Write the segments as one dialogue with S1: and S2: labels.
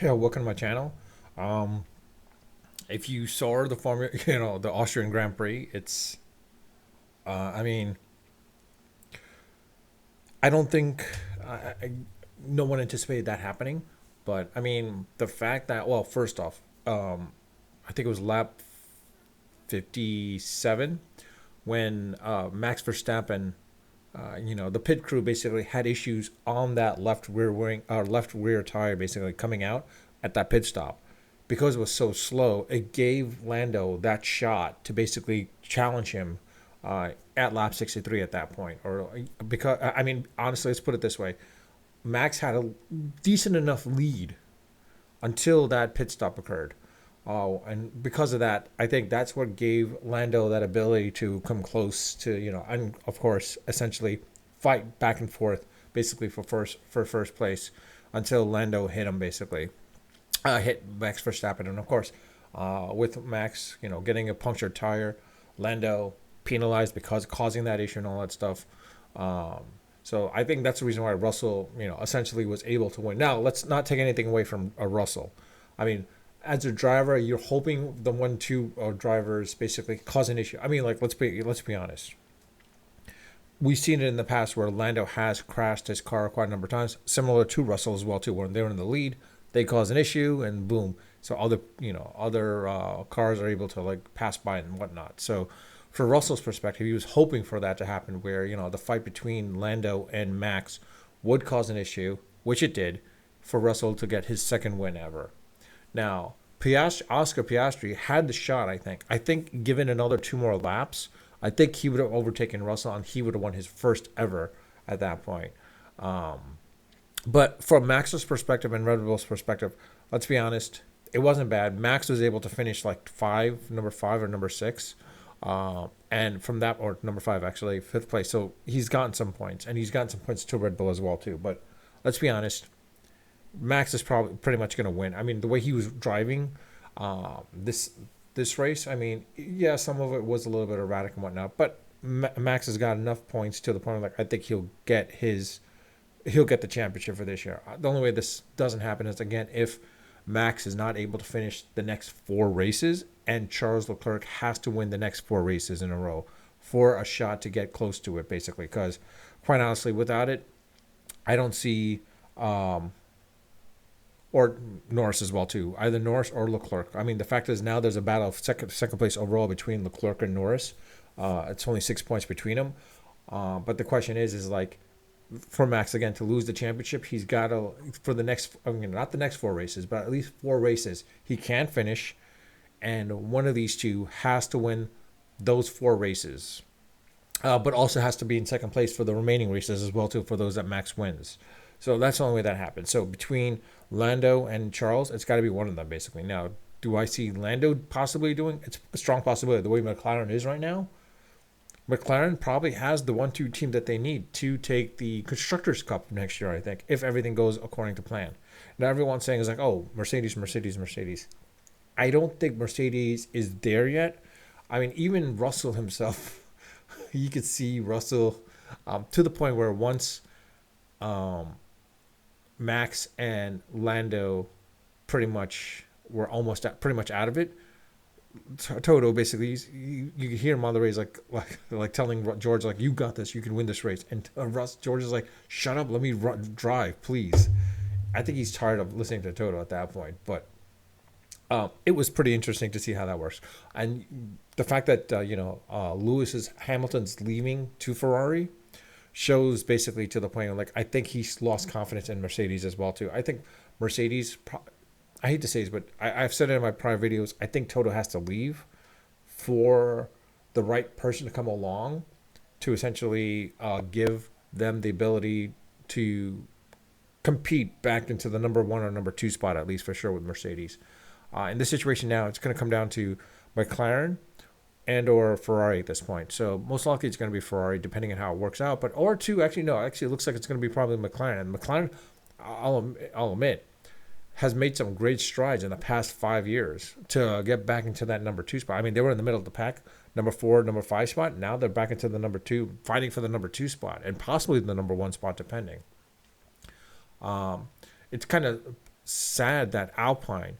S1: Yeah, welcome to my channel. Um, if you saw the formula, the Austrian Grand Prix, I mean, I don't think no one anticipated that happening, but I mean, the fact that, well, first off, I think it was lap 57 when Max Verstappen, the pit crew basically had issues on that left rear tire basically coming out at that pit stop. Because it was so slow, it gave Lando that shot to basically challenge him at lap 63 at that point. Or because I mean, honestly, let's put it this way: Max had a decent enough lead until that pit stop occurred. Oh, and because of that, I think that's what gave Lando that ability to come close to, and of course, essentially fight back and forth, basically for first place, until Lando hit him, basically hit Max Verstappen, and of course, with Max, getting a punctured tire, Lando penalized because causing that issue and all that stuff. Um, so I think that's the reason why Russell, essentially was able to win. Now, let's not take anything away from Russell. I mean, as a driver, you're hoping the 1-2 drivers basically cause an issue. I mean, like let's be honest. We've seen it in the past where Lando has crashed his car quite a number of times, similar to Russell as well too. When they're in the lead, they cause an issue and boom. So other cars are able to like pass by and whatnot. So for Russell's perspective, he was hoping for that to happen, where the fight between Lando and Max would cause an issue, which it did, for Russell to get his second win ever. Now, Oscar Piastri had the shot. I think given another two more laps, I think he would have overtaken Russell and he would have won his first ever at that point. But from Max's perspective and Red Bull's perspective, let's be honest, it wasn't bad. Max was able to finish like number five or number six. And from that, or number five actually, fifth place. So he's gotten some points, and he's gotten some points to Red Bull as well too. But let's be honest, Max is probably pretty much going to win. I mean, the way he was driving this race, I mean, yeah, some of it was a little bit erratic and whatnot, but Max has got enough points to the point where, like, I think he'll get the championship for this year. The only way this doesn't happen is, again, if Max is not able to finish the next four races, and Charles Leclerc has to win the next four races in a row for a shot to get close to it, basically. Because, quite honestly, without it, I don't see or Norris as well too. Either Norris or Leclerc. I mean, the fact is now there's a battle of second place overall between Leclerc and Norris. It's only 6 points between them. But the question is like, for Max again to lose the championship, he's got to, for the next, I mean, not the next four races, but at least four races he can finish, and one of these two has to win those four races. But also has to be in second place for the remaining races as well too, for those that Max wins. So that's the only way that happens. So between Lando and Charles, it's got to be one of them basically. Now, do I see Lando possibly doing? It's a strong possibility. The way McLaren is right now, McLaren probably has the 1-2 team that they need to take the Constructors' Cup next year, I think, if everything goes according to plan. Now, everyone's saying is like, oh, Mercedes, Mercedes, Mercedes. I don't think Mercedes is there yet. I mean, even Russell himself, you could see Russell to the point where once um, Max and Lando pretty much were pretty much out of it. Toto basically, you can hear him on the race like telling George, like, you got this, you can win this race, and George is like, shut up, let me drive, please. I think he's tired of listening to Toto at that point, but it was pretty interesting to see how that works, and the fact that Lewis's Hamilton's leaving to Ferrari shows basically to the point of, like, I think he's lost confidence in Mercedes as well too. I think Mercedes, I hate to say this, but I've said it in my prior videos. I think Toto has to leave for the right person to come along to essentially give them the ability to compete back into the number one or number two spot, at least for sure, with Mercedes. In this situation now, it's going to come down to McLaren and or Ferrari at this point. So most likely it's going to be Ferrari, depending on how it works out. But or two, actually no, actually it looks like it's going to be probably McLaren. And McLaren, I'll admit, has made some great strides in the past 5 years to get back into that number two spot. I mean, they were in the middle of the pack, number four, number five spot. Now they're back into the number two, fighting for the number two spot and possibly the number one spot, depending. Um, it's kind of sad that Alpine,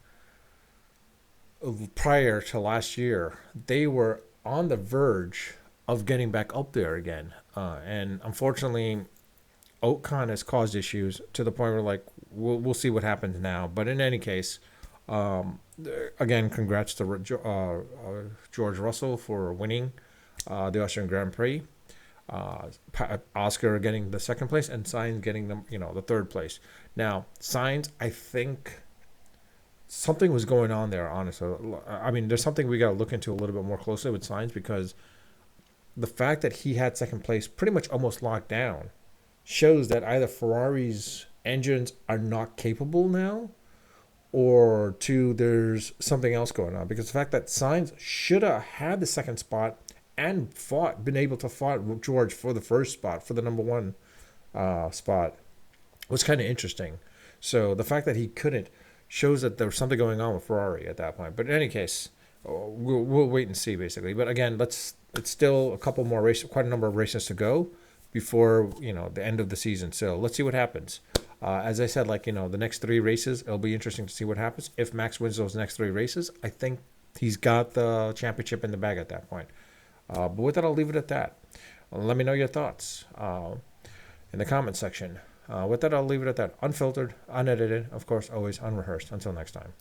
S1: prior to last year, they were on the verge of getting back up there again. And unfortunately, Ocon has caused issues to the point where, like, we'll see what happens now. But in any case, um, again, congrats to George Russell for winning the Austrian Grand Prix. Oscar getting the second place and Sainz getting the third place. Now, Sainz, I think something was going on there, honestly. I mean, there's something we got to look into a little bit more closely with Sainz, because the fact that he had second place pretty much almost locked down shows that either Ferrari's engines are not capable now, or two, there's something else going on. Because the fact that Sainz should have had the second spot and been able to fight George for the first spot, for the number one spot, was kind of interesting. So the fact that he couldn't shows that there was something going on with Ferrari at that point. But in any case, we'll wait and see, basically. But again, it's still a couple more races, quite a number of races to go before the end of the season. So let's see what happens. As I said, the next three races, it'll be interesting to see what happens. If Max wins those next three races, I think he's got the championship in the bag at that point. But with that, I'll leave it at that. Let me know your thoughts in the comment section. With that, I'll leave it at that. Unfiltered, unedited, of course, always unrehearsed. Until next time.